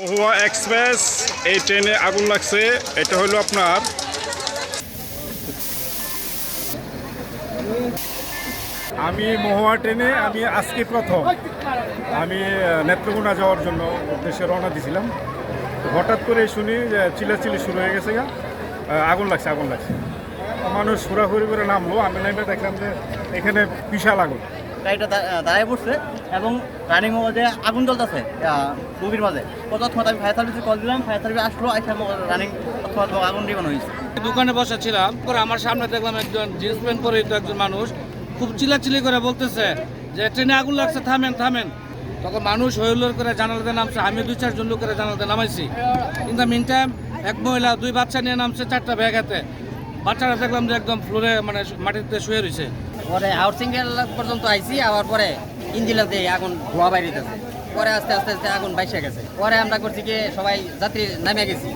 মহুয়া express এই ট্রেনে আগুন লাগছে। এটা হলো আপনার আমি মহুয়া ট্রেনে আমি আজকে প্রথম আমি নেত্রকোনা যাওয়ার জন্য উদ্দেশ্যে রওনা দিয়েছিলাম। হঠাৎ করে শুনি যে চিল্লাচিল্লি শুরু হয়ে গেছে, আগুন লাগছে। মানুষ ঘোরাঘুরি করে নামলো, আমি নামে দেখলাম যে এখানে বিশাল আগুন। গাড়িটা দাঁড়ায় পড়ছে এবং রানিং মধ্যে আগুন জ্বলতেছে গভীর মাঝে। তৎক্ষণাৎ আমি ফায়ার সার্ভিসে কল দিলাম, ফায়ার সার্ভিস আসলো, এসে রানিং তৎক্ষণাৎ আগুন নিবানো হয়েছে। দোকানে বসেছিলাম, পরে আমার সামনে দেখলাম একজন জিন্স প্যান্ট পরে একজন মানুষ খুব চিল্লাচিল্লি করে বলতেছে যে ট্রেনে আগুন লাগছে, থামেন। তখন মানুষ হইহুল্লোড় করে জানালাতে নামছে। আমি 2-4 লোকের জানালাতে নামাইছি। কিন্তু মিন টাইম এক মহিলা 2 বাচ্চা নিয়ে নামছে 4টা ব্যাগ হাতে। বাচ্চারা দেখলাম যে একদম ফ্লোরে মানে মাটিতে শুয়ে রয়েছে। পরে হাউসিং পর্যন্ত আইসি, আবার পরে ইঞ্জিলাতে আগুন ধোয়া বাইরেতেছে। পরে আস্তে আস্তে আগুন বাইসে গেছে। পরে আমরা করছি কি সবাই যাত্রী নামিয়ে গেছি,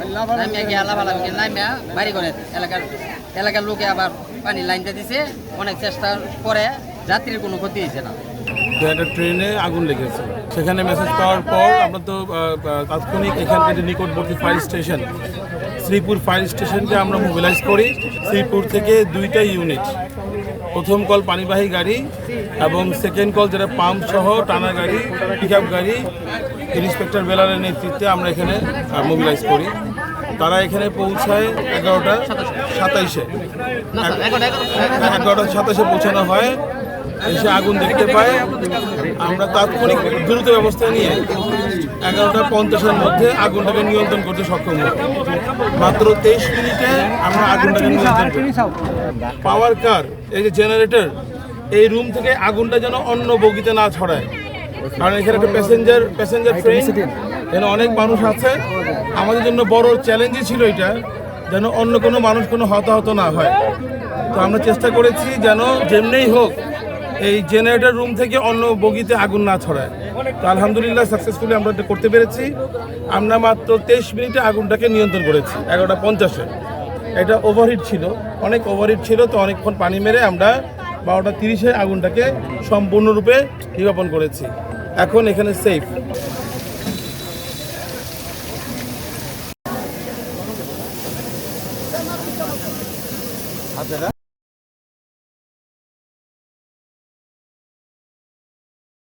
নামিয়ে গিয়ে আলাদা নামিয়া বাড়ি করে এলাকার লোকে আবার পানি লাইনটা দিছে। অনেক চেষ্টার পরে যাত্রীর কোনো ক্ষতি হয়েছে না। একটা ট্রেনে আগুন লেগেছে, সেখানে মেসেজ পাওয়ার পর আমরা তো তাৎক্ষণিক এখানকার যে নিকটবর্তী ফায়ার স্টেশন শ্রীপুর ফায়ার স্টেশনকে আমরা মোবিলাইজ করি। শ্রীপুর থেকে 2টা ইউনিট, প্রথম কল পানিবাহী গাড়ি এবং সেকেন্ড কল যেটা পাম্প সহ টানা গাড়ি, পিক আপ গাড়ি, ইন্সপেক্টর বেলারের নেতৃত্বে আমরা এখানে মোবিলাইজ করি। তারা এখানে পৌঁছায় 11টা 27-এ পৌঁছানো হয়। এসে আগুন দেখতে পায়, আমরা তাৎক্ষণিক দ্রুত ব্যবস্থা নিয়ে 11টা 50-এর মধ্যে আগুনটাকে নিয়ন্ত্রণ করতে সক্ষম হই। মাত্র 23 মিনিটে আমরা আগুনটাকে নিয়ন্ত্রণ করি। পাওয়ার কার, এই যে জেনারেটর, এই রুম থেকে আগুনটা যেন অন্য বগিতে না ছড়ায়, কারণ এখানে একটা প্যাসেঞ্জার ট্রেন, এখানে অনেক মানুষ আছে। আমাদের জন্য বড় চ্যালেঞ্জই ছিল এটা, যেন অন্য কোনো মানুষ কোনো হতাহত না হয়। তো আমরা চেষ্টা করেছি যেন যেমনিই হোক এই জেনারেটর রুম থেকে অন্য বগিতে আগুন না ছড়ায়। তো আলহামদুলিল্লাহ সাকসেসফুলি আমরা এটা করতে পেরেছি। আমরা মাত্র 23 মিনিটে আগুনটাকে নিয়ন্ত্রণ করেছি 11টা 50-এ। এটা ওভারহিট ছিল, অনেক ওভারহিট ছিল, তো অনেকক্ষণ পানি মেরে আমরা 12টা 30-এ আগুনটাকে সম্পূর্ণরূপে নির্বাপন করেছি। এখন এখানে সেফ। আপনারা